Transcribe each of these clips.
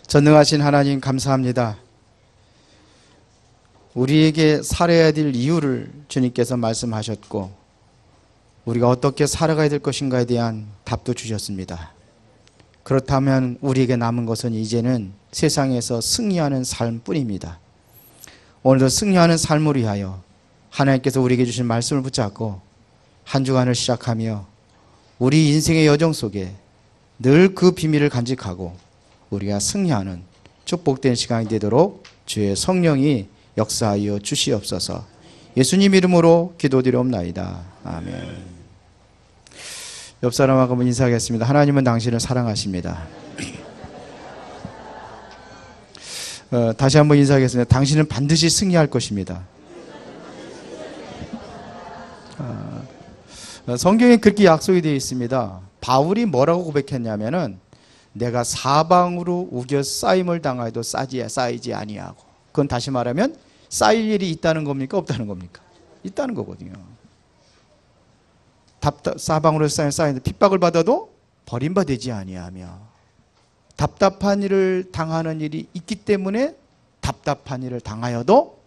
전능하신 하나님 감사합니다. 우리에게 살아야 될 이유를 주님께서 말씀하셨고 우리가 어떻게 살아가야 될 것인가에 대한 답도 주셨습니다. 그렇다면 우리에게 남은 것은 이제는 세상에서 승리하는 삶뿐입니다. 오늘도 승리하는 삶을 위하여 하나님께서 우리에게 주신 말씀을 붙잡고 한 주간을 시작하며 우리 인생의 여정 속에 늘 그 비밀을 간직하고 우리가 승리하는 축복된 시간이 되도록 주의 성령이 역사하여 주시옵소서. 예수님 이름으로 기도드리옵나이다. 아멘. 옆 사람하고 한번 인사하겠습니다. 하나님은 당신을 사랑하십니다. 다시 한번 인사하겠습니다. 당신은 반드시 승리할 것입니다. 성경에 그렇게 약속이 되어 있습니다. 바울이 뭐라고 고백했냐면은 내가 사방으로 우겨 쌓임을 당하여도 쌓이지 아니하고, 그건 다시 말하면 쌓일 일이 있다는 겁니까 없다는 겁니까? 있다는 거거든요. 사방으로 쌓이는데 핍박을 받아도 버림받지 아니하며, 답답한 일을 당하는 일이 있기 때문에 답답한 일을 당하여도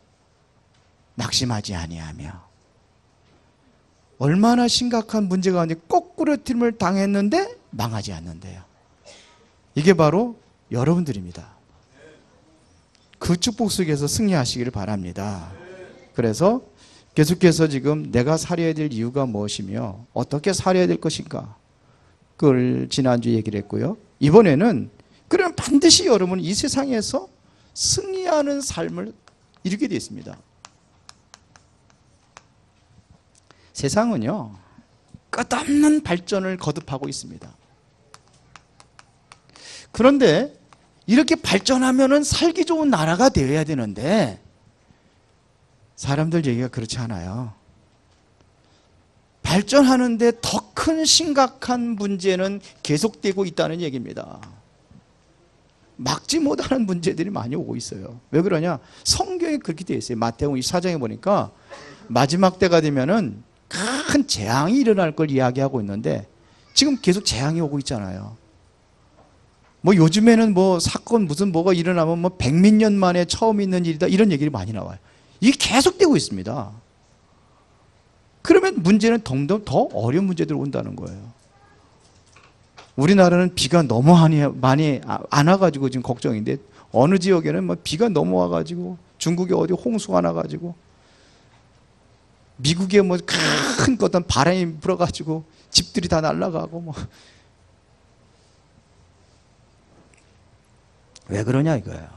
낙심하지 아니하며, 얼마나 심각한 문제가 아닌데 거꾸로짐을 당했는데 망하지 않는데요. 이게 바로 여러분들입니다. 그 축복 속에서 승리하시기를 바랍니다. 그래서 계속해서 지금 내가 살아야 될 이유가 무엇이며 어떻게 살아야 될 것인가, 그걸 지난주에 얘기를 했고요. 이번에는 그러면 반드시 여러분 이 세상에서 승리하는 삶을 이루게 되어 있습니다. 세상은요 끝없는 발전을 거듭하고 있습니다. 그런데 이렇게 발전하면은 살기 좋은 나라가 되어야 되는데 사람들 얘기가 그렇지 않아요. 발전하는데 더 큰 심각한 문제는 계속되고 있다는 얘기입니다. 막지 못하는 문제들이 많이 오고 있어요. 왜 그러냐? 성경에 그렇게 되어 있어요. 마태복음 24장에 보니까 마지막 때가 되면은 큰 재앙이 일어날 걸 이야기하고 있는데 지금 계속 재앙이 오고 있잖아요. 뭐 요즘에는 뭐 사건 무슨 뭐가 일어나면 뭐 100몇 년 만에 처음 있는 일이다 이런 얘기를 많이 나와요. 이게 계속되고 있습니다. 그러면 문제는 점점 더 어려운 문제들이 온다는 거예요. 우리나라는 비가 너무 많이 안 와가지고 지금 걱정인데 어느 지역에는 뭐 비가 너무 와가지고 중국에 어디 홍수가 나가지고 미국에 뭐 큰 어떤 바람이 불어가지고 집들이 다 날아가고 뭐. 왜 그러냐 이거예요.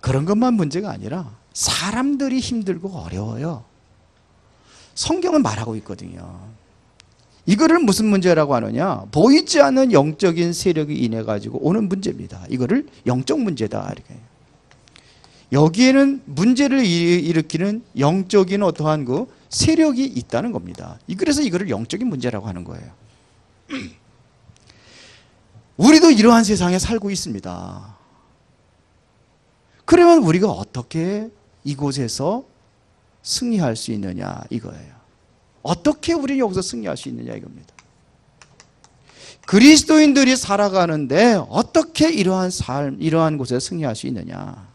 그런 것만 문제가 아니라 사람들이 힘들고 어려워요. 성경은 말하고 있거든요. 이거를 무슨 문제라고 하느냐? 보이지 않는 영적인 세력이 인해 가지고 오는 문제입니다. 이거를 영적 문제다 이렇게. 여기에는 문제를 일으키는 영적인 어떠한 그 세력이 있다는 겁니다. 그래서 이거를 영적인 문제라고 하는 거예요. 우리도 이러한 세상에 살고 있습니다. 그러면 우리가 어떻게 이곳에서 승리할 수 있느냐 이거예요. 어떻게 우리는 여기서 승리할 수 있느냐 이겁니다. 그리스도인들이 살아가는데 어떻게 이러한 삶, 이러한 곳에서 승리할 수 있느냐.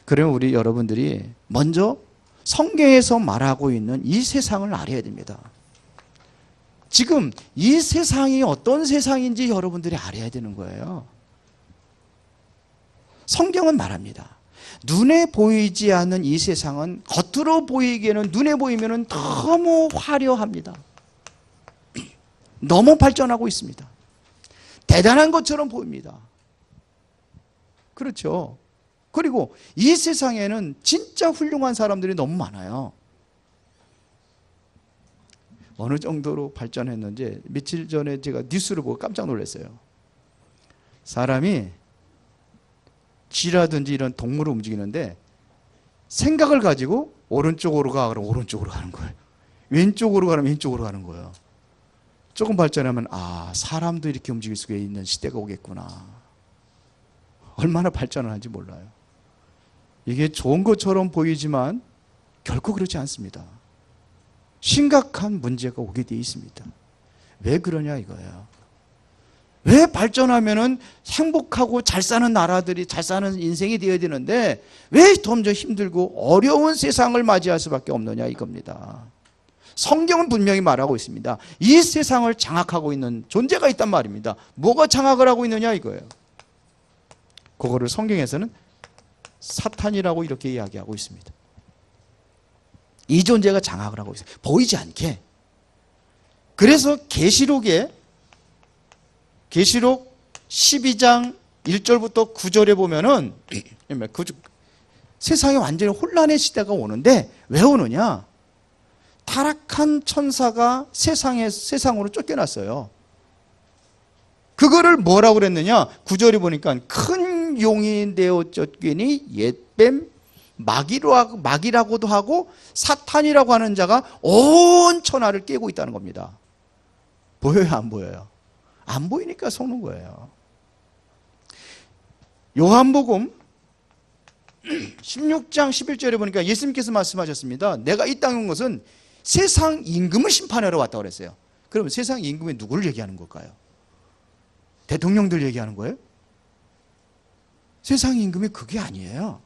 그러면 우리 여러분들이 먼저 성경에서 말하고 있는 이 세상을 알아야 됩니다. 지금 이 세상이 어떤 세상인지 여러분들이 알아야 되는 거예요. 성경은 말합니다. 눈에 보이지 않는 이 세상은 겉으로 보이기에는 눈에 보이면 너무 화려합니다. 너무 발전하고 있습니다. 대단한 것처럼 보입니다. 그렇죠. 그리고 이 세상에는 진짜 훌륭한 사람들이 너무 많아요. 어느 정도로 발전했는지 며칠 전에 제가 뉴스를 보고 깜짝 놀랐어요. 사람이 쥐라든지 이런 동물을 움직이는데 생각을 가지고 오른쪽으로 가 그러면 오른쪽으로 가는 거예요. 왼쪽으로 가면 왼쪽으로 가는 거예요. 조금 발전하면 아, 사람도 이렇게 움직일 수가 있는 시대가 오겠구나. 얼마나 발전을 하는지 몰라요. 이게 좋은 것처럼 보이지만 결코 그렇지 않습니다. 심각한 문제가 오게 되어 있습니다. 왜 그러냐 이거예요. 왜 발전하면은 행복하고 잘 사는 나라들이 잘 사는 인생이 되어야 되는데 왜 점점 힘들고 어려운 세상을 맞이할 수밖에 없느냐 이겁니다. 성경은 분명히 말하고 있습니다. 이 세상을 장악하고 있는 존재가 있단 말입니다. 뭐가 장악을 하고 있느냐 이거예요. 그거를 성경에서는 사탄이라고 이렇게 이야기하고 있습니다. 이 존재가 장악을 하고 있어요. 보이지 않게. 그래서 계시록 12장 1절부터 9절에 보면은 세상에 완전히 혼란의 시대가 오는데 왜 오느냐? 타락한 천사가 세상으로 쫓겨났어요. 그거를 뭐라고 그랬느냐? 9절에 보니까 큰 용이 되어 쫓기니 옛뱀 마귀라고도 하고 사탄이라고 하는 자가 온 천하를 깨고 있다는 겁니다. 보여요, 안 보여요? 안 보이니까 속는 거예요. 요한복음 16장 11절에 보니까 예수님께서 말씀하셨습니다. 내가 이 땅에 온 것은 세상 임금을 심판하러 왔다고 그랬어요. 그러면 세상 임금이 누구를 얘기하는 걸까요? 대통령들 얘기하는 거예요? 세상 임금이 그게 아니에요.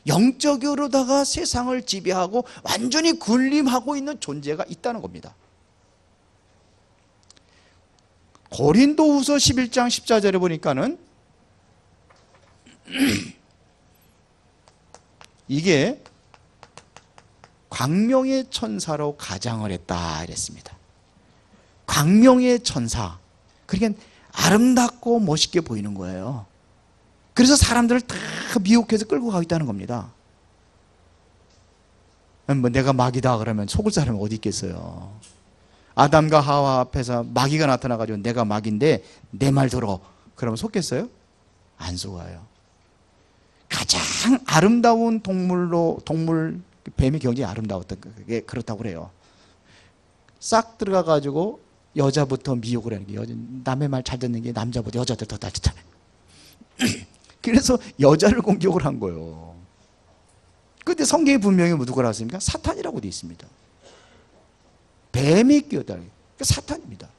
영적으로다가 세상을 지배하고 완전히 군림하고 있는 존재가 있다는 겁니다. 고린도후서 11장 14절에 보니까는 이게 광명의 천사로 가장을 했다 이랬습니다. 광명의 천사. 그러니까 아름답고 멋있게 보이는 거예요. 그래서 사람들을 다 미혹해서 끌고 가고 있다는 겁니다. 뭐 내가 마귀다 그러면 속을 사람이 어디 있겠어요. 아담과 하와 앞에서 마귀가 나타나가지고 내가 마귀인데 내 말 들어 그러면 속겠어요? 안 속아요. 가장 아름다운 동물 뱀이 굉장히 아름다웠던 게 그렇다고 그래요. 싹 들어가가지고 여자부터 미혹을 하는 게 남의 말 잘 듣는 게 남자보다 여자들 더 따뜻하네. 그래서 여자를 공격을 한 거예요. 그런데 성경이 분명히 누구라고 했습니까? 사탄이라고 되어 있습니다. 뱀이 끼었다는 게 사탄입니다.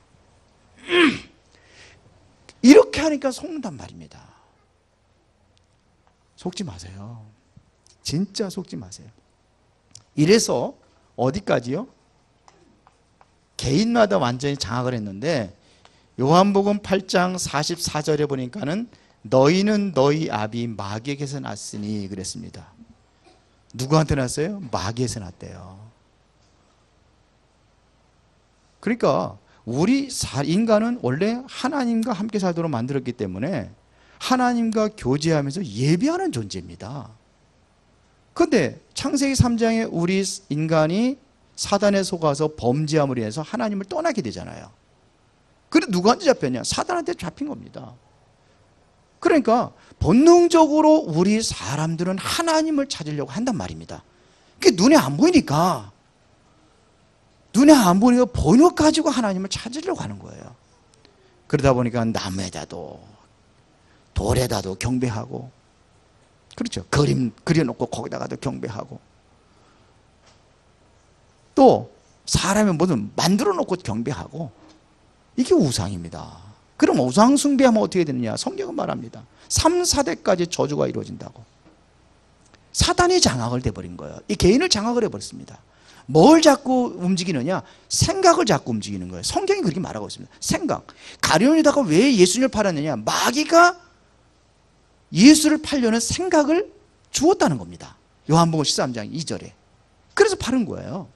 이렇게 하니까 속는단 말입니다. 속지 마세요. 진짜 속지 마세요. 이래서 어디까지요? 개인마다 완전히 장악을 했는데 요한복음 8장 44절에 보니까는 너희는 너희 아비 마귀에게서 났으니 그랬습니다. 누구한테 났어요? 마귀에서 났대요. 그러니까 우리 인간은 원래 하나님과 함께 살도록 만들었기 때문에 하나님과 교제하면서 예배하는 존재입니다. 그런데 창세기 3장에 우리 인간이 사단에 속아서 범죄함으로 인해서 하나님을 떠나게 되잖아요. 그래서 누구한테 잡혔냐? 사단한테 잡힌 겁니다. 그러니까 본능적으로 우리 사람들은 하나님을 찾으려고 한단 말입니다. 그게 눈에 안 보이니까 보이는 것 가지고 하나님을 찾으려고 하는 거예요. 그러다 보니까 나무에다도 돌에다도 경배하고, 그렇죠. 그림 그려놓고 거기다가도 경배하고, 또 사람의 뭐든 만들어 놓고 경배하고, 이게 우상입니다. 그럼 우상 숭배하면 어떻게 되느냐? 성경은 말합니다. 3, 4대까지 저주가 이루어진다고. 사단이 장악을 돼버린 거예요. 이 개인을 장악을 해버렸습니다. 뭘 자꾸 움직이느냐? 생각을 자꾸 움직이는 거예요. 성경이 그렇게 말하고 있습니다. 생각. 가룟유다가 왜 예수님을 팔았느냐? 마귀가 예수를 팔려는 생각을 주었다는 겁니다. 요한복음 13장 2절에. 그래서 팔은 거예요.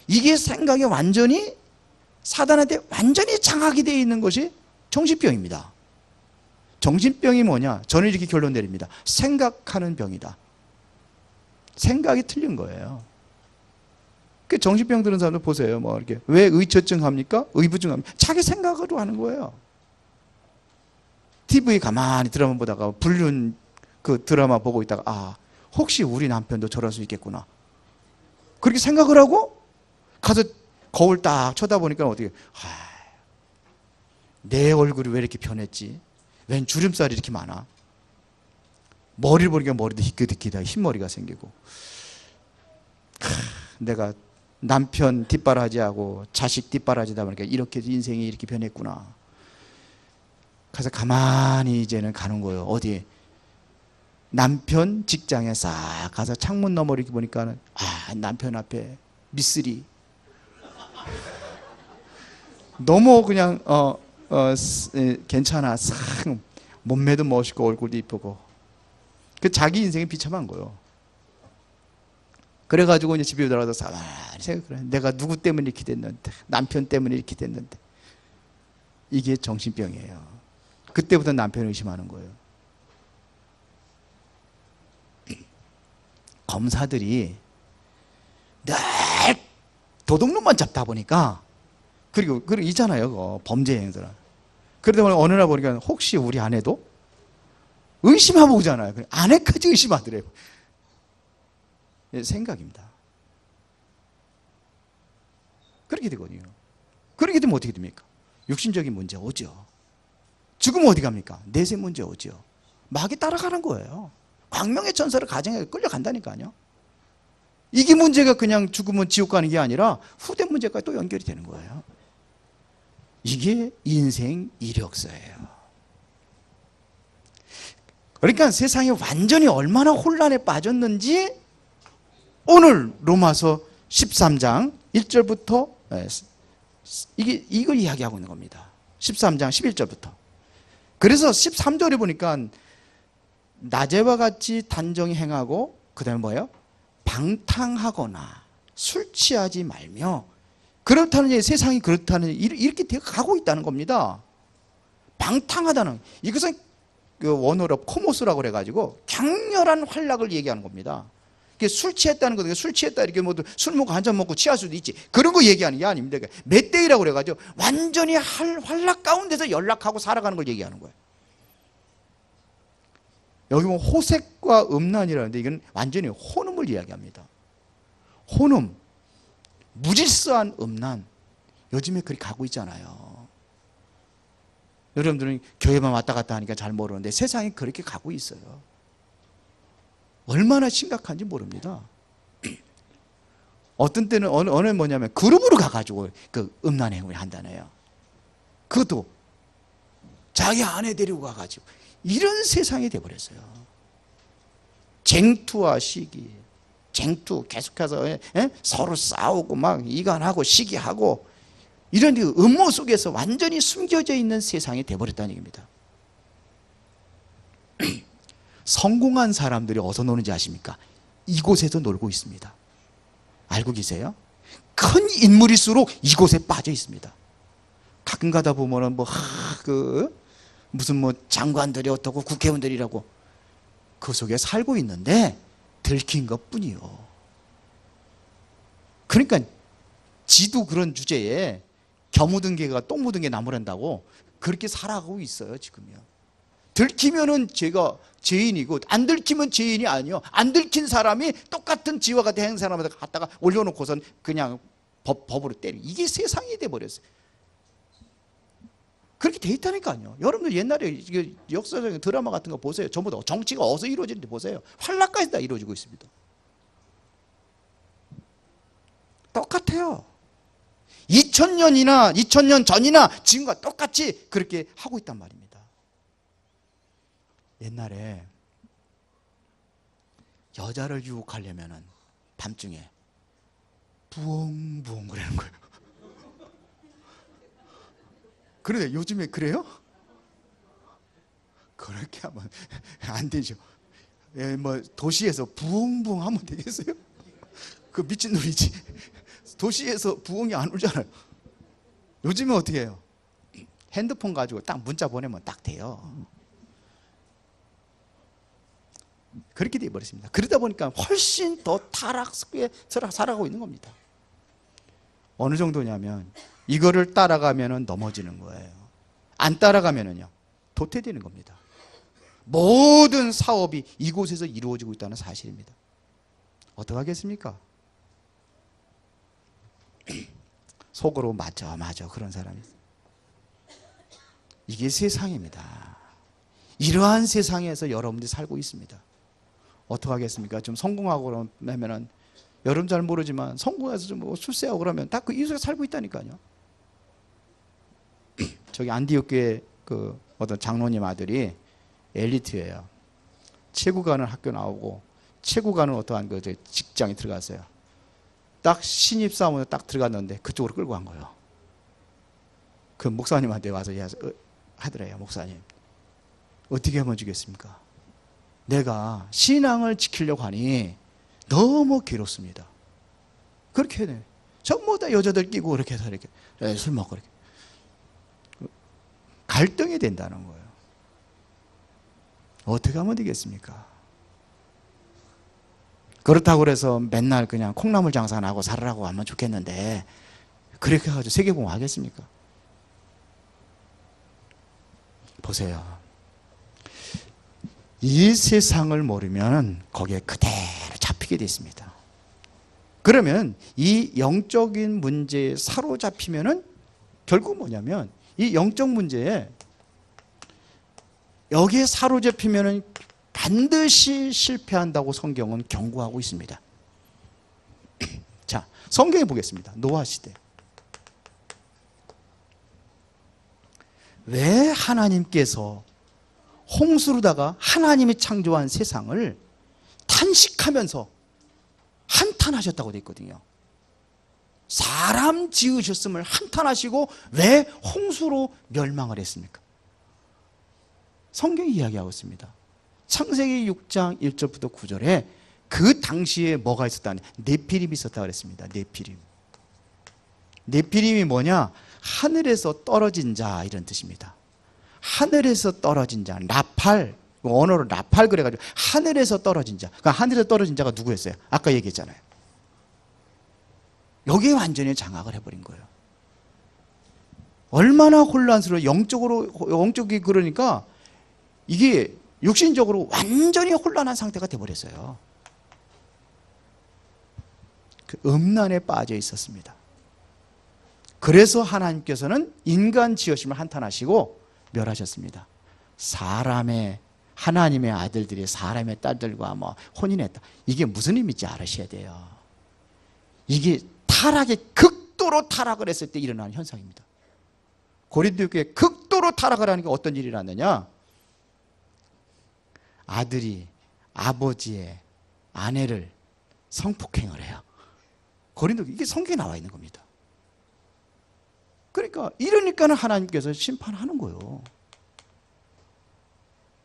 이게 생각이 완전히 사단한테 완전히 장악이 되어 있는 것이 정신병입니다. 정신병이 뭐냐? 저는 이렇게 결론 내립니다. 생각하는 병이다. 생각이 틀린 거예요. 그 정신병 드는 사람들 보세요. 뭐 이렇게 왜 의처증 합니까? 의부증 합니까? 자기 생각으로 하는 거예요. TV 가만히 드라마 보다가 불륜 그 드라마 보고 있다가 아, 혹시 우리 남편도 저럴 수 있겠구나. 그렇게 생각을 하고 가서 거울 딱 쳐다보니까 어떻게 내 얼굴이 왜 이렇게 변했지? 웬 주름살이 이렇게 많아? 머리를 보니까 머리도 희끗희끗하게 흰머리가 생기고, 내가 남편 뒷바라지하고 자식 뒷바라지다 보니까 이렇게 인생이 이렇게 변했구나. 그래서 가만히 이제는 가는 거예요. 어디? 남편 직장에 싹 가서 창문 너머로 이렇게 보니까는 남편 앞에 미쓰리. 너무 그냥 괜찮아. 싹 몸매도 멋있고 얼굴도 이쁘고. 그 자기 인생이 비참한 거예요. 그래가지고 이제 집에 들어가서 가만히 생각을 해. 내가 누구 때문에 이렇게 됐는데, 남편 때문에 이렇게 됐는데. 이게 정신병이에요. 그때부터 남편을 의심하는 거예요. 검사들이 늘 도둑놈만 잡다 보니까, 그리고 있잖아요, 범죄 행위들은. 그러다 보니 어느 날 보니까 혹시 우리 아내도 의심하고 오잖아요. 아내까지 의심하더래요. 생각입니다. 그렇게 되거든요. 그렇게 되면 어떻게 됩니까? 육신적인 문제 오죠. 죽으면 어디 갑니까? 내세 문제 오죠. 마귀 따라가는 거예요. 광명의 천사를 가정에 끌려간다니까요. 이게 문제가 그냥 죽으면 지옥 가는 게 아니라 후대 문제까지 또 연결이 되는 거예요. 이게 인생 이력서예요. 그러니까 세상이 완전히 얼마나 혼란에 빠졌는지 오늘 로마서 13장 1절부터 이걸 이야기하고 있는 겁니다. 13장 11절부터. 그래서 13절에 보니까 낮에와 같이 단정히 행하고 그 다음에 뭐예요? 방탕하거나 술 취하지 말며, 그렇다는 세상이 그렇다는 이렇게 가고 있다는 겁니다. 방탕하다는 이것은 그 원어로 코모스라고 그래가지고 격렬한 활락을 얘기하는 겁니다. 술 취했다는 거, 술 취했다 이렇게 뭐 술 먹고 한 잔 먹고 취할 수도 있지. 그런 거 얘기하는 게 아닙니다. 맷대이라고 그래가지고 완전히 활락 가운데서 연락하고 살아가는 걸 얘기하는 거예요. 여기 보면 호색과 음란이라는데 이건 완전히 혼음을 이야기합니다. 혼음, 무질서한 음란. 요즘에 그렇게 가고 있잖아요. 여러분들은 교회만 왔다 갔다 하니까 잘 모르는데 세상이 그렇게 가고 있어요. 얼마나 심각한지 모릅니다. 어떤 때는 어느 뭐냐면 그룹으로 가가지고 그 음란 행위를 한다네요. 그것도 자기 아내 데리고 가가지고 이런 세상이 돼버렸어요. 쟁투와 시기, 쟁투 계속해서 서로 싸우고 막 이간하고 시기하고 이런 음모 속에서 완전히 숨겨져 있는 세상이 돼버렸다는 얘기입니다. 성공한 사람들이 어디서 노는지 아십니까? 이곳에서 놀고 있습니다. 알고 계세요? 큰 인물일수록 이곳에 빠져 있습니다. 가끔 가다 보면은 무슨 장관들이 어떻고 국회의원들이라고 그 속에 살고 있는데 들킨 것 뿐이요. 그러니까 지도 그런 주제에 겨 묻은 개가 똥 묻은 개 나무란다고 그렇게 살아가고 있어요, 지금요. 들키면은 제가 죄인이고 안 들키면 죄인이 아니요. 안 들킨 사람이 똑같은 지와 같은 행한 사람한테 갖다가 올려놓고선 그냥 법으로 때리. 이게 세상이 돼버렸어요. 그렇게 돼 있다니까요. 여러분들 옛날에 역사적인 드라마 같은 거 보세요. 전부 다 정치가 어디서 이루어지는지 보세요. 환락까지 다 이루어지고 있습니다. 똑같아요. 2000년 전이나 지금과 똑같이 그렇게 하고 있단 말입니다. 옛날에 여자를 유혹하려면은 밤중에 부엉부엉 그러는 거예요. 그런데 요즘에 그래요? 그렇게 하면 안 되죠. 도시에서 부엉부엉 하면 되겠어요? 그 미친놈이지. 도시에서 부엉이 안 오잖아요. 요즘에 어떻게 해요? 핸드폰 가지고 딱 문자 보내면 딱 돼요. 그렇게 되어버렸습니다. 그러다 보니까 훨씬 더 타락스에 살아가고 있는 겁니다. 어느 정도냐면 이거를 따라가면 넘어지는 거예요. 안 따라가면요 도태되는 겁니다. 모든 사업이 이곳에서 이루어지고 있다는 사실입니다. 어떡하겠습니까? 속으로 맞아 그런 사람이 있어요. 이게 세상입니다. 이러한 세상에서 여러분들이 살고 있습니다. 어떡하겠습니까? 좀 성공하고 그러면은 여러분 잘 모르지만 성공해서 좀 출세하고 그러면 다 그 이웃에 살고 있다니까요. 저기 안디옥 교회 그 어떤 장로님 아들이 엘리트예요. 최고 가는 학교 나오고 최고 가는 어떠한 그 직장에 들어갔어요. 딱 신입사원으로 딱 들어갔는데 그쪽으로 끌고 간 거예요. 그 목사님한테 와서 하더래요. 목사님, 어떻게 하면 주겠습니까? 내가 신앙을 지키려고 하니 너무 괴롭습니다. 그렇게 해야 돼요. 전부 다 여자들 끼고 이렇게 해서 이렇게 술 먹고 이렇게 갈등이 된다는 거예요. 어떻게 하면 되겠습니까? 그렇다고 그래서 맨날 그냥 콩나물 장사나 하고 살으라고 하면 좋겠는데 그렇게 해가지고 세계봉 하겠습니까? 보세요. 이 세상을 모르면 거기에 그대로 잡히게 돼 있습니다. 그러면 이 영적인 문제에 사로잡히면은 결국 뭐냐면 이 영적 문제에 여기에 사로잡히면은 반드시 실패한다고 성경은 경고하고 있습니다. 자, 성경에 보겠습니다. 노아 시대. 왜 하나님께서 홍수로다가 하나님이 창조한 세상을 탄식하면서 한탄하셨다고 되어 있거든요. 사람 지으셨음을 한탄하시고 왜 홍수로 멸망을 했습니까? 성경이 이야기하고 있습니다. 창세기 6장 1절부터 9절에 그 당시에 뭐가 있었다니? 네피림이 있었다고 그랬습니다. 네피림. 네피림이 뭐냐? 하늘에서 떨어진 자 이런 뜻입니다. 하늘에서 떨어진 자, 라팔, 언어로 라팔 그래가지고 하늘에서 떨어진 자. 그러니까 하늘에서 떨어진 자가 누구였어요? 아까 얘기했잖아요. 여기에 완전히 장악을 해버린 거예요. 얼마나 혼란스러워. 영적이 그러니까 이게 육신적으로 완전히 혼란한 상태가 돼버렸어요. 그 음란에 빠져 있었습니다. 그래서 하나님께서는 인간 지으심을 한탄하시고 멸하셨습니다. 하나님의 아들들이 사람의 딸들과 혼인했다. 이게 무슨 의미인지 알으셔야 돼요. 이게 극도로 타락을 했을 때 일어나는 현상입니다. 고린도 교회에 극도로 타락을 하는 게 어떤 일이 났느냐? 아들이 아버지의 아내를 성폭행을 해요. 고린도 이게 성경에 나와 있는 겁니다. 그러니까 이러니까는 하나님께서 심판하는 거예요.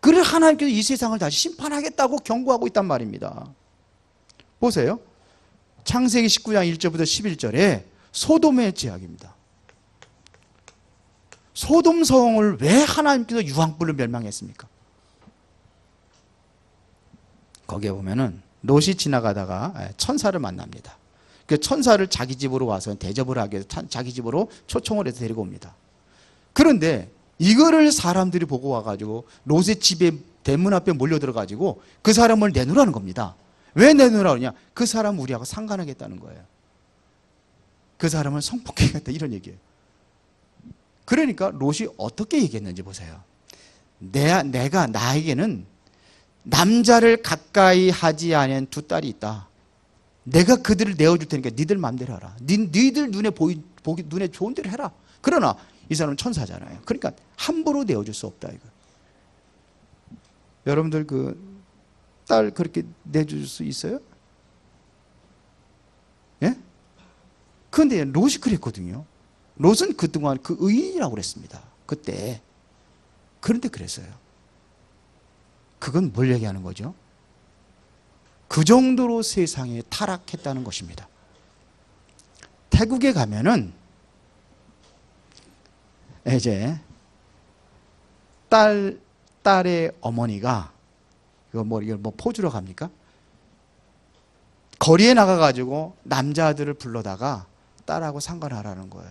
그래 하나님께서 이 세상을 다시 심판하겠다고 경고하고 있단 말입니다. 보세요. 창세기 19장 1절부터 11절에 소돔의 죄악입니다. 소돔 성을 왜 하나님께서 유황불로 멸망했습니까? 거기에 보면은 롯이 지나가다가 천사를 만납니다. 그 천사를 자기 집으로 와서 대접을 하기 위해서 자기 집으로 초청을 해서 데리고 옵니다. 그런데 이거를 사람들이 보고 와가지고 롯의 집에 대문 앞에 몰려들어가지고 그 사람을 내놓으라는 겁니다. 왜 내놓으라고 하냐? 그 사람 우리하고 상관하겠다는 거예요. 그 사람을 성폭행했다 이런 얘기예요. 그러니까 롯이 어떻게 얘기했는지 보세요. 나에게는 남자를 가까이 하지 않은 두 딸이 있다. 내가 그들을 내어줄 테니까 니들 마음대로 하라. 니들 눈에 좋은 대로 해라. 그러나 이 사람은 천사잖아요. 그러니까 함부로 내어줄 수 없다 이거. 여러분들 그 딸 그렇게 내줄 수 있어요? 예? 그런데 롯이 그랬거든요. 롯은 그동안 그 의인이라고 그랬습니다. 그때. 그런데 그랬어요. 그건 뭘 얘기하는 거죠? 그 정도로 세상에 타락했다는 것입니다. 태국에 가면은 이제 딸의 어머니가 이걸 포주러 갑니까? 거리에 나가가지고 남자들을 불러다가 딸하고 상관하라는 거예요.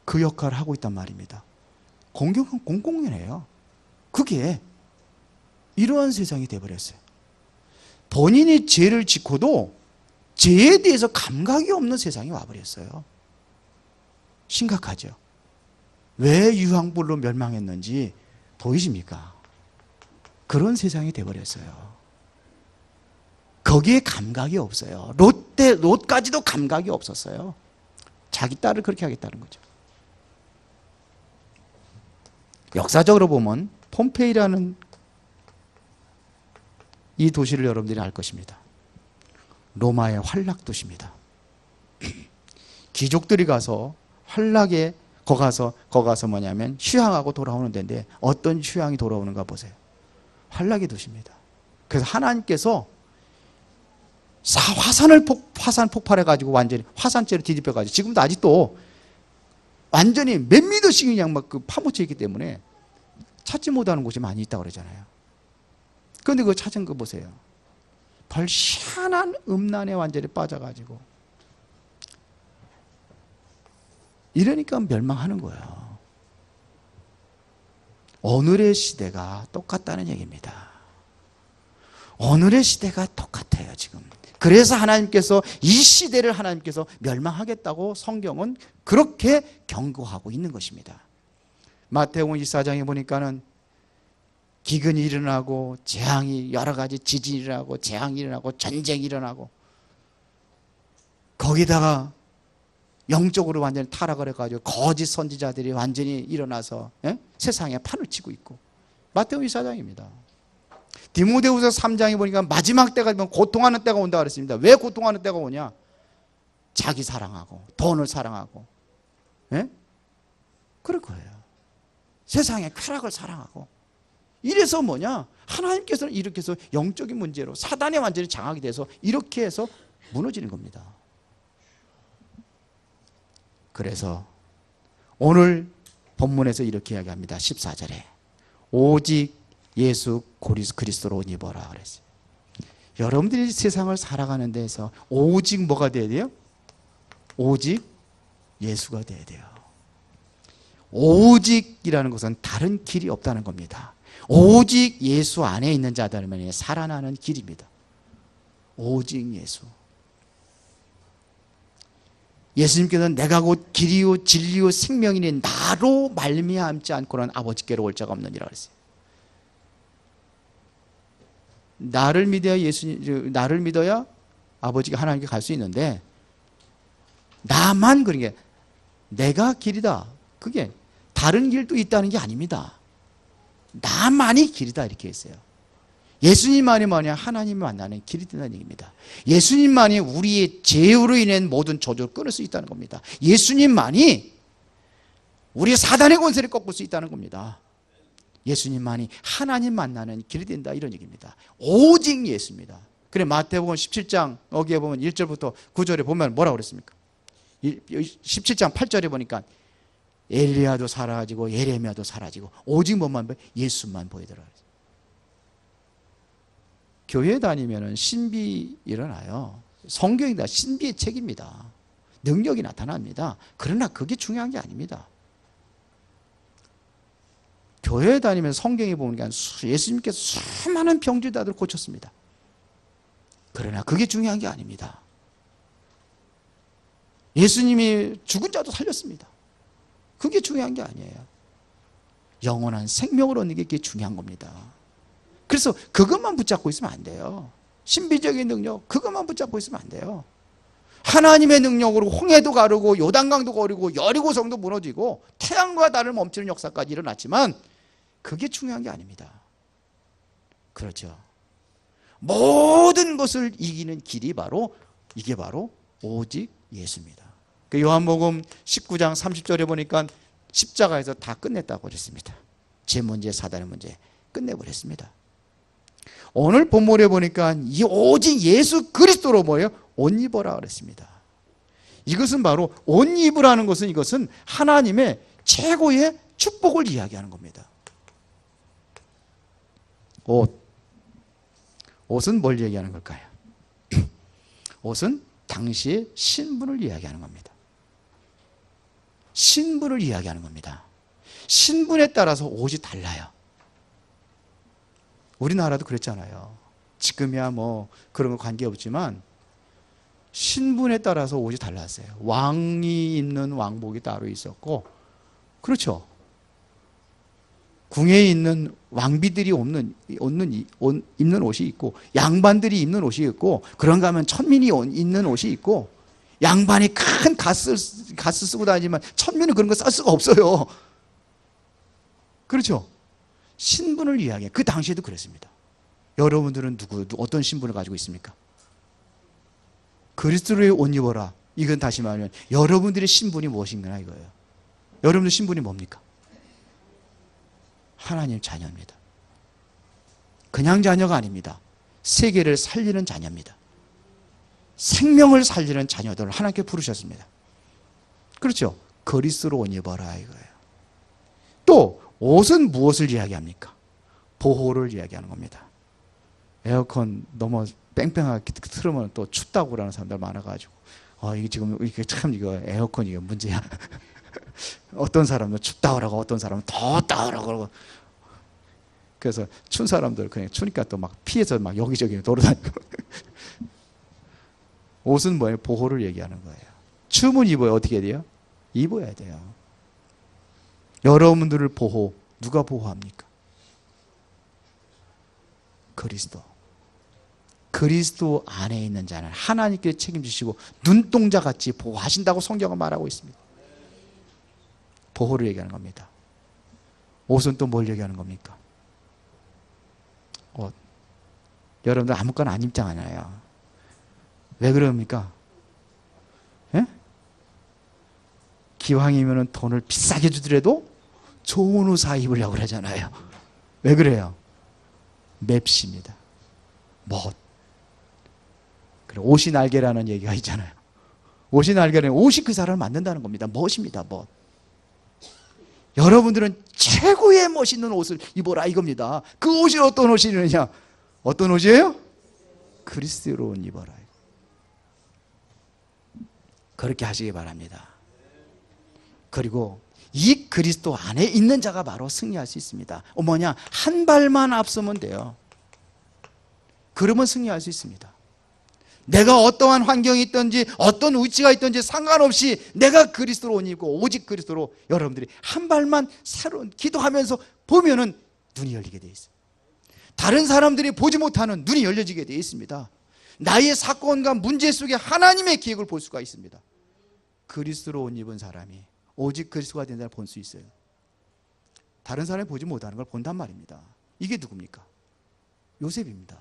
그 역할을 하고 있단 말입니다. 공공연해요. 그게 이러한 세상이 돼버렸어요. 본인이 죄를 짓고도 죄에 대해서 감각이 없는 세상이 와버렸어요. 심각하죠. 왜 유황불로 멸망했는지 보이십니까? 그런 세상이 돼버렸어요. 거기에 감각이 없어요. 롯까지도 감각이 없었어요. 자기 딸을 그렇게 하겠다는 거죠. 역사적으로 보면 폼페이라는 이 도시를 여러분들이 알 것입니다. 로마의 활락 도시입니다. 귀족들이 가서 활락에 거 가서 뭐냐면 휴양하고 돌아오는 데인데 어떤 휴양이 돌아오는가 보세요. 활락의 도시입니다. 그래서 하나님께서 화산 폭발해가지고 완전히 화산재로 뒤집혀가지고 지금도 아직도 완전히 몇 미터씩 그냥 막 파묻혀 있기 때문에 찾지 못하는 곳이 많이 있다고 그러잖아요. 그런데 그거 찾은 거 보세요. 벌 희한한 음란에 완전히 빠져가지고 이러니까 멸망하는 거예요. 오늘의 시대가 똑같다는 얘기입니다. 오늘의 시대가 똑같아요, 지금. 그래서 하나님께서 이 시대를 하나님께서 멸망하겠다고 성경은 그렇게 경고하고 있는 것입니다. 마태복음 24장에 보니까는 기근이 일어나고 재앙이 여러 가지 지진이 일어나고 재앙이 일어나고 전쟁이 일어나고 거기다가 영적으로 완전히 타락을 해가지고 거짓 선지자들이 완전히 일어나서 세상에 판을 치고 있고 마태복음 24장입니다. 디모데후서 3장에 보니까 마지막 때가 되면 고통하는 때가 온다 그랬습니다. 왜 고통하는 때가 오냐? 자기 사랑하고 돈을 사랑하고 그럴 거예요. 세상의 쾌락을 사랑하고 이래서 뭐냐? 하나님께서는 이렇게 해서 영적인 문제로 사단에 완전히 장악이 돼서 이렇게 해서 무너지는 겁니다. 그래서 오늘 본문에서 이렇게 이야기합니다. 14절에 오직 예수 그리스도로 옷 입어라 그랬어요. 여러분들이 세상을 살아가는 데서 오직 뭐가 돼야 돼요? 오직 예수가 돼야 돼요. 오직이라는 것은 다른 길이 없다는 겁니다. 오직 예수 안에 있는 자들만이 살아나는 길입니다. 오직 예수. 예수님께서는 내가 곧 길이요 진리요 생명이니 나로 말미암지 않고는 아버지께로 올 자가 없느니라 그랬어요. 나를 믿어야 아버지가 하나님께 갈 수 있는데 나만 그런 게 내가 길이다. 그게 다른 길도 있다는 게 아닙니다. 나만이 길이다 이렇게 했어요. 예수님만이 뭐냐? 하나님을 만나는 길이 된다는 얘기입니다. 예수님만이 우리의 죄로 인한 모든 저주를 끊을 수 있다는 겁니다. 예수님만이 우리의 사단의 권세를 꺾을 수 있다는 겁니다. 예수님만이 하나님 만나는 길이 된다 이런 얘기입니다. 오직 예수입니다. 그래 마태복음 17장 여기에 보면 1절부터 9절에 보면 뭐라고 그랬습니까? 17장 8절에 보니까 엘리야도 사라지고 예레미야도 사라지고 오직 뭐만 보여? 예수만 보이더라. 교회 다니면은 신비 일어나요. 성경이다. 신비의 책입니다. 능력이 나타납니다. 그러나 그게 중요한 게 아닙니다. 교회 다니면 성경에 보니까 예수님께서 수많은 병들다들 고쳤습니다. 그러나 그게 중요한 게 아닙니다. 예수님이 죽은 자도 살렸습니다. 그게 중요한 게 아니에요. 영원한 생명을 얻는 게 그게 중요한 겁니다. 그래서 그것만 붙잡고 있으면 안 돼요. 신비적인 능력 그것만 붙잡고 있으면 안 돼요. 하나님의 능력으로 홍해도 가르고 요단강도 거리고 여리고성도 무너지고 태양과 달을 멈추는 역사까지 일어났지만 그게 중요한 게 아닙니다. 그렇죠. 모든 것을 이기는 길이 이게 바로 오직 예수입니다. 그 요한복음 19장 30절에 보니까 십자가에서 다 끝냈다고 그랬습니다. 제 문제, 사단의 문제 끝내버렸습니다. 오늘 본문에 보니까 이 오직 예수 그리스도로 뭐예요? 옷 입어라 그랬습니다. 이것은 바로 옷 입으라는 것은 이것은 하나님의 최고의 축복을 이야기하는 겁니다. 옷은 뭘 얘기하는 걸까요? 옷은 당시의 신분을 이야기하는 겁니다. 신분을 이야기하는 겁니다. 신분에 따라서 옷이 달라요. 우리나라도 그랬잖아요. 지금이야 뭐 그런 거 관계없지만 신분에 따라서 옷이 달랐어요. 왕이 입는 왕복이 따로 있었고, 그렇죠. 궁에 있는 왕비들이 입는 옷이 있고, 양반들이 입는 옷이 있고, 그런가 하면 천민이 입는 옷이 있고, 양반이 큰 가스 쓰고 다니지만 천민은 그런 거 쓸 수가 없어요. 그렇죠? 신분을 이야기해. 그 당시에도 그랬습니다. 여러분들은 어떤 신분을 가지고 있습니까? 그리스도의 옷 입어라. 이건 다시 말하면 여러분들의 신분이 무엇인가 이거예요. 여러분들 신분이 뭡니까? 하나님 자녀입니다. 그냥 자녀가 아닙니다. 세계를 살리는 자녀입니다. 생명을 살리는 자녀들을 하나님께 부르셨습니다. 그렇죠? 그리스도로 옷 입어라 이거예요. 또 옷은 무엇을 이야기합니까? 보호를 이야기하는 겁니다. 에어컨 너무 뺑뺑하게 틀으면 또 춥다고 그러는 사람들 많아가지고 이게 지금 이게 참 이거 에어컨 이게 문제야. 어떤 사람은 춥다 그러고 어떤 사람은 덥다 그러고 그래서 춘 사람들 그냥 추니까 또 막 피해서 막 여기저기 돌아다니고 옷은 뭐예요? 보호를 얘기하는 거예요. 춤은 입어야 어떻게 돼요? 입어야 돼요. 여러분들을 누가 보호합니까? 그리스도. 그리스도 안에 있는 자는 하나님께 책임지시고 눈동자같이 보호하신다고 성경은 말하고 있습니다. 보호를 얘기하는 겁니다. 옷은 또 뭘 얘기하는 겁니까? 옷. 여러분들 아무거나 안 입잖아요. 왜 그럽니까? 예? 기왕이면 돈을 비싸게 주더라도 좋은 옷 사 입으려고 그러잖아요. 왜 그래요? 맵십니다. 멋. 옷이 날개라는 얘기가 있잖아요. 옷이 날개라는 옷이 그 사람을 만든다는 겁니다. 멋입니다. 멋. 여러분들은 최고의 멋있는 옷을 입어라 이겁니다. 그 옷이 어떤 옷이느냐? 어떤 옷이에요? 그리스도로 옷 입어라. 그렇게 하시기 바랍니다. 그리고 이 그리스도 안에 있는 자가 바로 승리할 수 있습니다. 뭐냐? 한 발만 앞서면 돼요. 그러면 승리할 수 있습니다. 내가 어떠한 환경이 있든지 어떤 위치가 있든지 상관없이 내가 그리스도로 옷 입고 오직 그리스도로 여러분들이 한 발만 새로운 기도하면서 보면은 눈이 열리게 되어 있어요. 다른 사람들이 보지 못하는 눈이 열려지게 되어 있습니다. 나의 사건과 문제 속에 하나님의 계획을 볼 수가 있습니다. 그리스도로 옷 입은 사람이 오직 그리스도가 된 사람을 볼 수 있어요. 다른 사람이 보지 못하는 걸 본단 말입니다. 이게 누굽니까? 요셉입니다.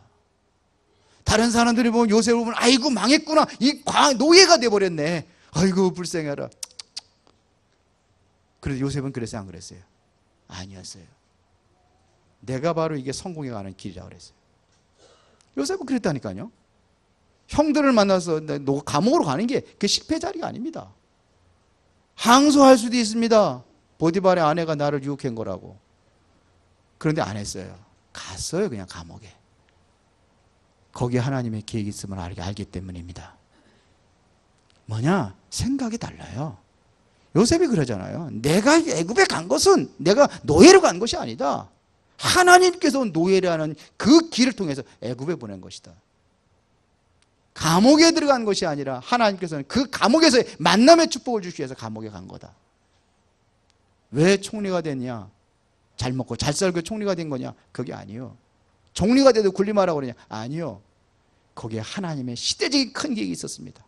다른 사람들이 보면 요셉을 보면 아이고 망했구나. 이 노예가 돼버렸네. 아이고 불쌍해라. 그래도 요셉은 그랬어요? 안 그랬어요? 아니었어요. 내가 바로 이게 성공에 가는 길이라고 그랬어요. 요셉은 그랬다니까요. 형들을 만나서 감옥으로 가는 게 그 실패 자리가 아닙니다. 항소할 수도 있습니다. 보디발의 아내가 나를 유혹한 거라고. 그런데 안 했어요. 갔어요 그냥 감옥에. 거기에 하나님의 계획이 있음을 알기 때문입니다. 뭐냐? 생각이 달라요. 요셉이 그러잖아요. 내가 애굽에 간 것은 내가 노예로 간 것이 아니다. 하나님께서 노예라는 그 길을 통해서 애굽에 보낸 것이다. 감옥에 들어간 것이 아니라 하나님께서는 그 감옥에서 만남의 축복을 주시기 위해서 감옥에 간 거다. 왜 총리가 됐냐? 잘 먹고 잘 살고 총리가 된 거냐? 그게 아니요. 총리가 돼도 군림하라고 그러냐? 아니요. 거기에 하나님의 시대적인 큰 계획이 있었습니다.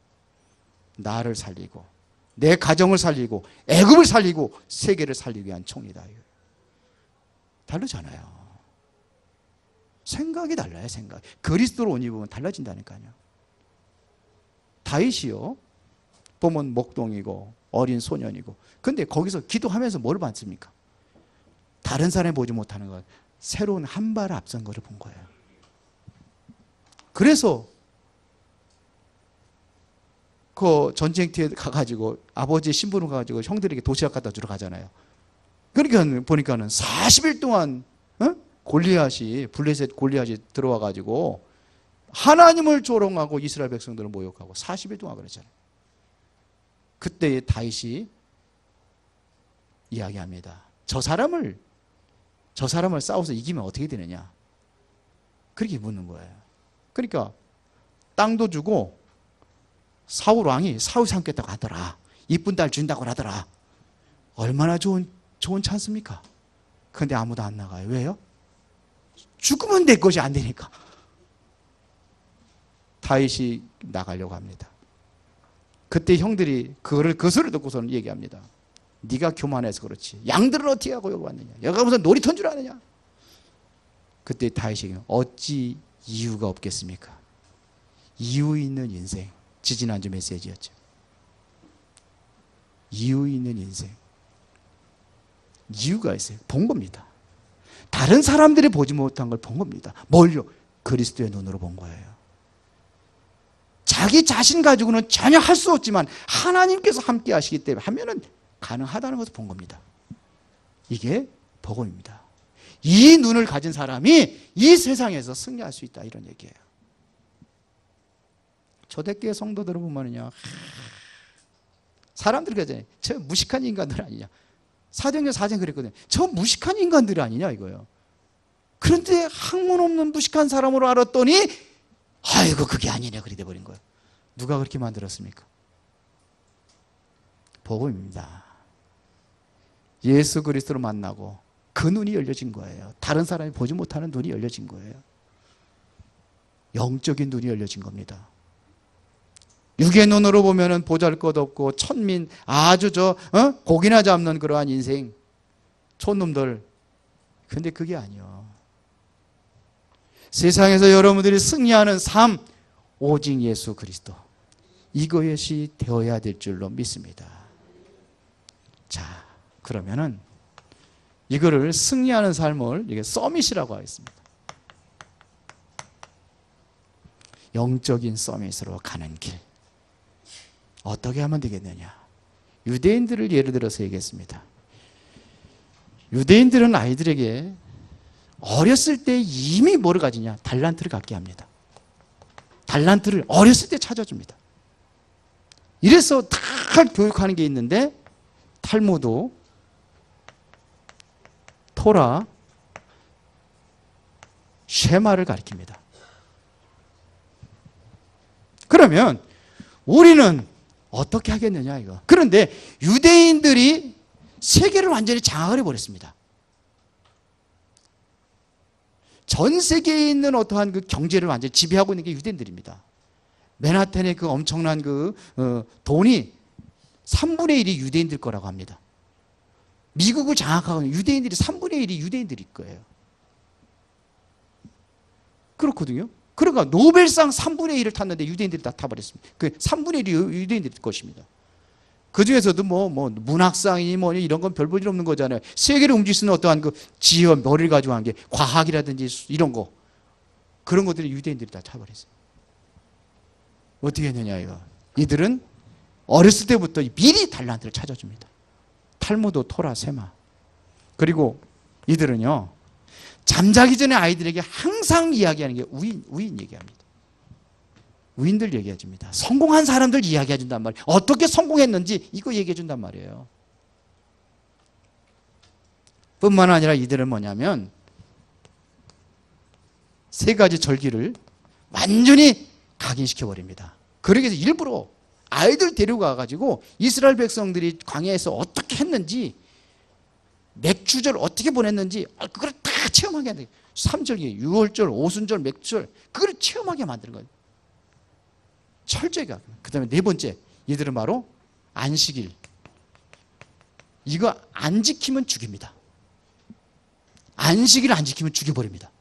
나를 살리고 내 가정을 살리고 애굽을 살리고 세계를 살리기 위한 총리다. 다르잖아요. 생각이 달라요. 생각. 그리스도로 옷 입으면 달라진다니까요. 다윗이요 보면 목동이고 어린 소년이고 근데 거기서 기도하면서 뭘 봤습니까? 다른 사람이 보지 못하는 것, 새로운 한 발 앞선 것을 본 거예요. 그래서 그 전쟁터에 가가지고 아버지의 신분을 가지고 형들에게 도시락 갖다 주러 가잖아요. 그러니까 보니까는 40일 동안 골리앗이 블레셋 골리앗이 들어와 가지고 하나님을 조롱하고 이스라엘 백성들을 모욕하고 40일 동안 그랬잖아요. 그때 다윗이 이야기합니다. 저 사람을 싸워서 이기면 어떻게 되느냐? 그렇게 묻는 거예요. 그러니까 땅도 주고 사울 왕이 사울 삼겠다고 하더라. 이쁜 딸 준다고 하더라. 얼마나 좋은 찬스입니까? 그런데 아무도 안 나가요. 왜요? 죽으면 내 것이 안 되니까. 다윗이 나가려고 합니다. 그때 형들이 그 소리 듣고서는 얘기합니다. 네가 교만해서 그렇지. 양들은 어떻게 하고 여기 왔느냐. 여기가 무슨 놀이터인 줄 아느냐. 그때 다윗이 어찌 이유가 없겠습니까? 이유 있는 인생. 지지난주 메시지였죠. 이유 있는 인생. 이유가 있어요. 본 겁니다. 다른 사람들이 보지 못한 걸 본 겁니다. 뭘요? 그리스도의 눈으로 본 거예요. 자기 자신 가지고는 전혀 할 수 없지만 하나님께서 함께 하시기 때문에 하면은 가능하다는 것을 본 겁니다. 이게 복음입니다. 이 눈을 가진 사람이 이 세상에서 승리할 수 있다, 이런 얘기예요. 초대교회 성도들을 보면요, 사람들이 그러잖아요. 저 무식한 인간들 아니냐. 사도행전 4장 그랬거든요. 저 무식한 인간들이 아니냐 이거예요. 그런데 학문 없는 무식한 사람으로 알았더니 아이고 그게 아니네 그리 돼버린 거예요. 누가 그렇게 만들었습니까? 복음입니다. 예수 그리스도를 만나고 그 눈이 열려진 거예요. 다른 사람이 보지 못하는 눈이 열려진 거예요. 영적인 눈이 열려진 겁니다. 육의 눈으로 보면은 보잘것없고 천민, 아주 고기나 잡는 그러한 인생, 촌놈들. 근데 그게 아니요. 세상에서 여러분들이 승리하는 삶, 오직 예수 그리스도. 이것이 되어야 될 줄로 믿습니다. 자, 그러면은 이거를 승리하는 삶을 이게 서밋이라고 하겠습니다. 영적인 서밋으로 가는 길. 어떻게 하면 되겠느냐? 유대인들을 예를 들어서 얘기했습니다. 유대인들은 아이들에게 어렸을 때 이미 뭐를 가지냐? 달란트를 갖게 합니다. 달란트를 어렸을 때 찾아줍니다. 이래서 다 교육하는 게 있는데 탈무드, 토라, 쉐마를 가르칩니다. 그러면 우리는 어떻게 하겠느냐 이거. 그런데 유대인들이 세계를 완전히 장악을 해버렸습니다. 전 세계에 있는 어떠한 그 경제를 완전히 지배하고 있는 게 유대인들입니다. 맨하탄의 그 엄청난 그 돈이 3분의 1이 유대인들 거라고 합니다. 미국을 장악하고 있는 유대인들이 3분의 1이 유대인들일 거예요. 그렇거든요. 그러니까 노벨상 3분의 1을 탔는데 유대인들이 다 타버렸습니다. 그 3분의 1이 유대인들 것입니다. 그 중에서도 뭐 문학상이니 뭐 이런 건 별 볼 일 없는 거잖아요. 세계를 움직일 수 있는 어떠한 그 지혜와 머리를 가지고 한 게 과학이라든지 이런 거. 그런 것들이 유대인들이 다 타버렸어요. 어떻게 했느냐 이거. 이들은 어렸을 때부터 미리 달란트를 찾아줍니다. 탈무드, 토라, 세마. 그리고 이들은요. 잠자기 전에 아이들에게 항상 이야기하는 게 우인 얘기합니다. 우인들 얘기해 줍니다. 성공한 사람들 이야기해 준단 말이에요. 어떻게 성공했는지 이거 얘기해 준단 말이에요. 뿐만 아니라 이들은 뭐냐면 세 가지 절기를 완전히 각인시켜 버립니다. 그러기 위해서 일부러 아이들 데려가 가지고 이스라엘 백성들이 광야에서 어떻게 했는지, 맥주절 어떻게 보냈는지 그걸 다 체험하게 한다. 3절기, 6월절, 오순절, 맥주절 그걸 체험하게 만드는 거예요. 철저히. 그 다음에 네 번째, 이들은 바로 안식일. 이거 안 지키면 죽입니다. 안식일 안 지키면 죽여버립니다.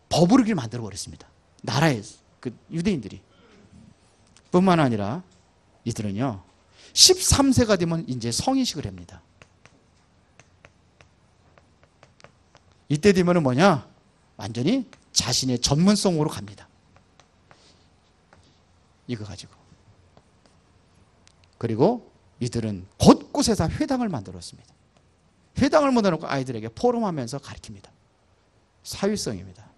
법으로 이렇게 만들어버렸습니다. 나라에서 그 유대인들이. 뿐만 아니라 이들은요 13세가 되면 이제 성인식을 합니다. 이때 되면은 뭐냐? 완전히 자신의 전문성으로 갑니다. 이거 가지고. 그리고 이들은 곳곳에서 회당을 만들었습니다. 회당을 만들어놓고 아이들에게 포럼하면서 가르칩니다. 사회성입니다.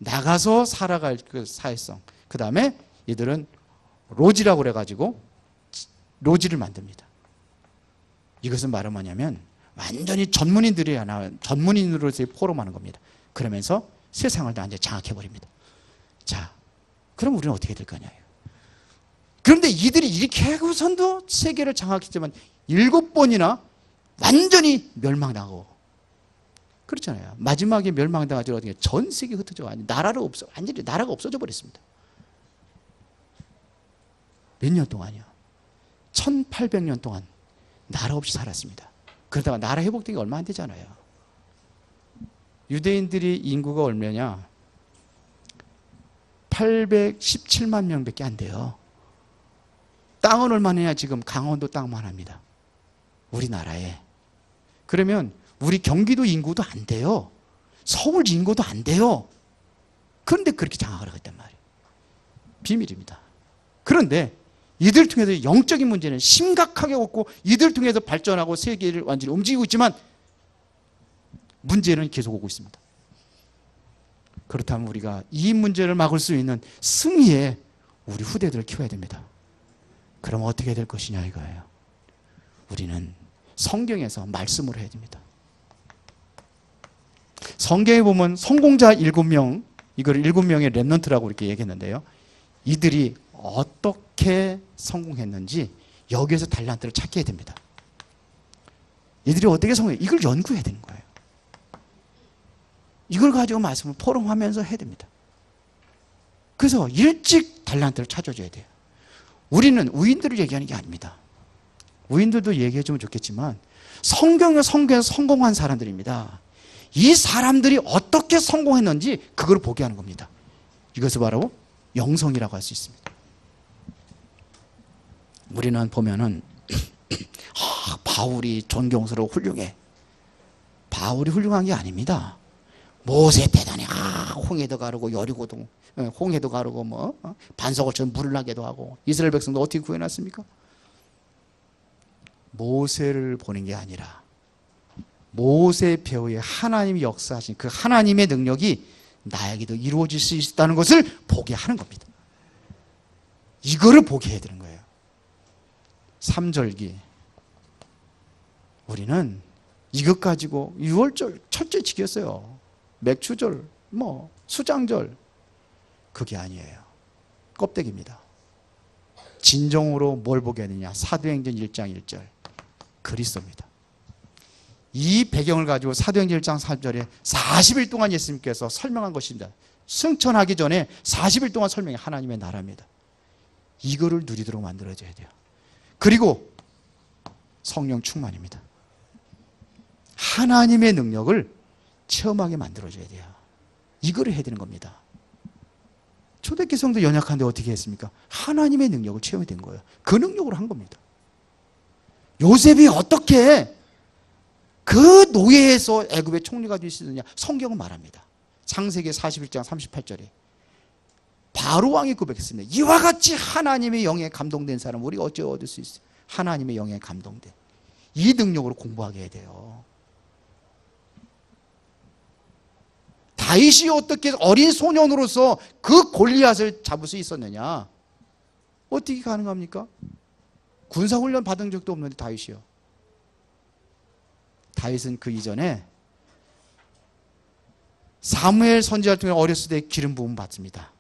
나가서 살아갈 그 사회성. 그 다음에 이들은 로지라고 그래가지고 로지를 만듭니다. 이것은 말은 뭐냐면 완전히 전문인들이 하나, 전문인으로서 포럼하는 겁니다. 그러면서 세상을 다 이제 장악해버립니다. 자, 그럼 우리는 어떻게 될 거냐. 그런데 이들이 이렇게 하고선도 세계를 장악했지만 7번이나 완전히 멸망당하고. 그렇잖아요. 마지막에 멸망당하지 어떻게 전 세계 흩어져 완전히 나라가 없어져 버렸습니다. 몇 년 동안이요? 1800년 동안 나라 없이 살았습니다. 그러다가 나라 회복된 게 얼마 안 되잖아요. 유대인들이 인구가 얼마냐? 817만 명밖에 안 돼요. 땅은 얼마냐? 지금 강원도 땅만 합니다. 우리나라에. 그러면 우리 경기도 인구도 안 돼요. 서울 인구도 안 돼요. 그런데 그렇게 장악을 하고 있단 말이에요. 비밀입니다. 그런데 이들 통해서 영적인 문제는 심각하게 없고 이들 통해서 발전하고 세계를 완전히 움직이고 있지만 문제는 계속 오고 있습니다. 그렇다면 우리가 이 문제를 막을 수 있는 승리에 우리 후대들을 키워야 됩니다. 그럼 어떻게 될 것이냐 이거예요. 우리는 성경에서 말씀으로 해야 됩니다. 성경에 보면 성공자 7명, 이걸 7명의 렘넌트라고 이렇게 얘기했는데요. 이들이 어떻게 성공했는지 여기에서 달란트를 찾게 됩니다. 이들이 어떻게 성공해? 이걸 연구해야 되는 거예요. 이걸 가지고 말씀을 포럼하면서 해야 됩니다. 그래서 일찍 달란트를 찾아줘야 돼요. 우리는 우인들을 얘기하는 게 아닙니다. 우인들도 얘기해주면 좋겠지만 성경에서 성공한 사람들입니다. 이 사람들이 어떻게 성공했는지 그걸 보게 하는 겁니다. 이것을 바로 영성이라고 할 수 있습니다. 우리는 보면은 바울이 존경스러워 훌륭해. 바울이 훌륭한 게 아닙니다. 모세 대단해. 홍해도 가르고 여리고도 홍해도 가르고 뭐 반석을 쳐 물을 나게도 하고 이스라엘 백성도 어떻게 구해놨습니까? 모세를 보는 게 아니라 모세 배후에 하나님이 역사하신 그 하나님의 능력이 나에게도 이루어질 수 있다는 것을 보게 하는 겁니다. 이거를 보게 해야 되는 거예요. 삼절기. 우리는 이것 가지고 6월절 철저히 지켰어요. 맥추절, 수장절. 그게 아니에요. 껍데기입니다. 진정으로 뭘 보게 되느냐? 사도행전 1장 1절. 그리스도입니다. 이 배경을 가지고 사도행전 1장 3절에 40일 동안 예수님께서 설명한 것입니다. 승천하기 전에 40일 동안 설명해. 하나님의 나라입니다. 이거를 누리도록 만들어줘야 돼요. 그리고 성령 충만입니다. 하나님의 능력을 체험하게 만들어줘야 돼요. 이거를 해야 되는 겁니다. 초대교회 성도 연약한데 어떻게 했습니까? 하나님의 능력을 체험이 된 거예요. 그 능력으로 한 겁니다. 요셉이 어떻게 그 노예에서 애굽의 총리가 될 수 있느냐? 성경은 말합니다. 창세기 41장 38절에 바로 왕이 고백했습니다. 이와 같이 하나님의 영에 감동된 사람 우리가 어찌 얻을 수 있어요? 하나님의 영에 감동된 이 능력으로 공부하게 해야 돼요. 다윗이 어떻게 어린 소년으로서 그 골리앗을 잡을 수 있었느냐? 어떻게 가능합니까? 군사훈련 받은 적도 없는데 다윗이요. 다윗은 그 이전에 사무엘 선지자를 통해 어렸을 때 기름 부음 받습니다.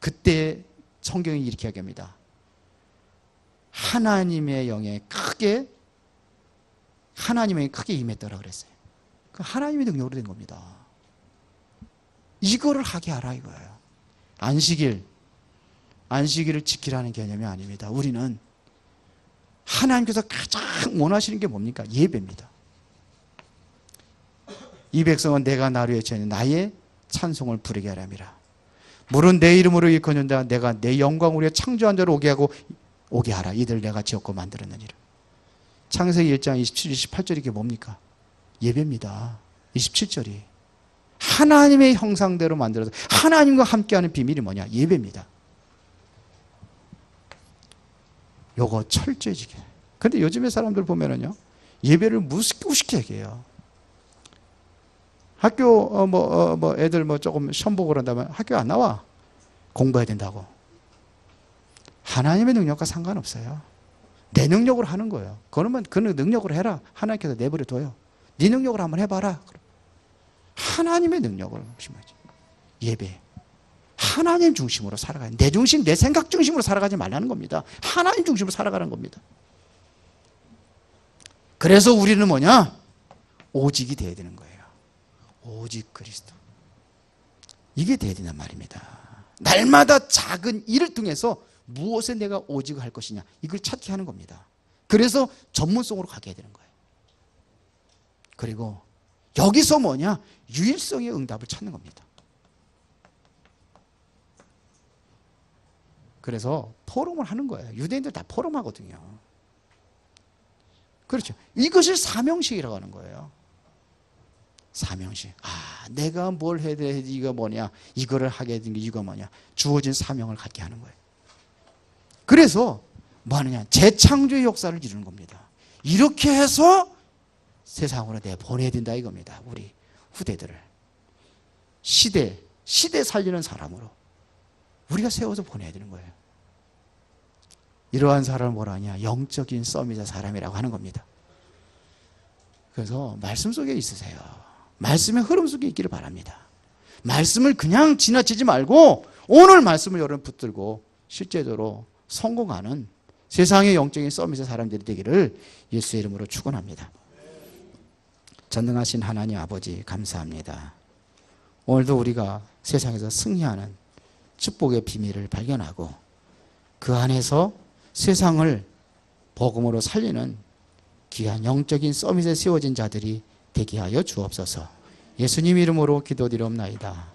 그때 성경이 이렇게 이야기합니다. 하나님의 영에 크게 임했더라 그랬어요. 그 하나님의 능력으로 된 겁니다. 이거를 하게 하라 이거예요. 안식일을 지키라는 개념이 아닙니다. 우리는 하나님께서 가장 원하시는 게 뭡니까? 예배입니다. 이 백성은 내가 나를 위해 지은 나의 찬송을 부르게 하람이라. 물은 내 이름으로 일컫는다. 내가 내 영광을 위해 창조한 자를 오게 하라. 이들 내가 지었고 만들었느니라. 창세기 1장 27, 28절이 이게 뭡니까? 예배입니다. 27절이. 하나님의 형상대로 만들어서 하나님과 함께하는 비밀이 뭐냐? 예배입니다. 요거 철저히 지켜요. 근데 요즘의 사람들 보면은요, 예배를 무식해 얘기해요. 학교 애들 조금 시험 보고 그런다면 학교 안 나와. 공부해야 된다고. 하나님의 능력과 상관없어요. 내 능력으로 하는 거예요. 그러면 그 능력으로 해라. 하나님께서 내버려 둬요. 네 능력으로 한번 해봐라. 하나님의 능력을 심하지. 예배. 하나님 중심으로 살아가야 돼. 내 중심, 내 생각 중심으로 살아가지 말라는 겁니다. 하나님 중심으로 살아가는 겁니다. 그래서 우리는 뭐냐? 오직이 돼야 되는 거예요. 오직 그리스도. 이게 돼야 된단 말입니다. 날마다 작은 일을 통해서 무엇에 내가 오직을 할 것이냐 이걸 찾게 하는 겁니다. 그래서 전문성으로 가게 되는 거예요. 그리고 여기서 뭐냐? 유일성의 응답을 찾는 겁니다. 그래서 포럼을 하는 거예요. 유대인들 다 포럼하거든요. 그렇죠. 이것을 사명식이라고 하는 거예요. 사명식. 내가 뭘 해야 돼? 이거 뭐냐? 이거를 하게 된 게 이거 뭐냐? 주어진 사명을 갖게 하는 거예요. 그래서 뭐 하느냐? 재창조의 역사를 이루는 겁니다. 이렇게 해서 세상으로 내보내야 된다 이겁니다. 우리 후대들을. 시대 살리는 사람으로 우리가 세워서 보내야 되는 거예요. 이러한 사람을 뭐라 하냐? 영적인 서밋의 사람이라고 하는 겁니다. 그래서 말씀 속에 있으세요. 말씀의 흐름 속에 있기를 바랍니다. 말씀을 그냥 지나치지 말고 오늘 말씀을 여러분 붙들고 실제적으로 성공하는 세상의 영적인 서밋의 사람들이 되기를 예수의 이름으로 축원합니다. 전능하신 하나님 아버지 감사합니다. 오늘도 우리가 세상에서 승리하는 축복의 비밀을 발견하고 그 안에서 세상을 복음으로 살리는 귀한 영적인 서밋에 세워진 자들이 되게 하여 주옵소서. 예수님 이름으로 기도드리옵나이다.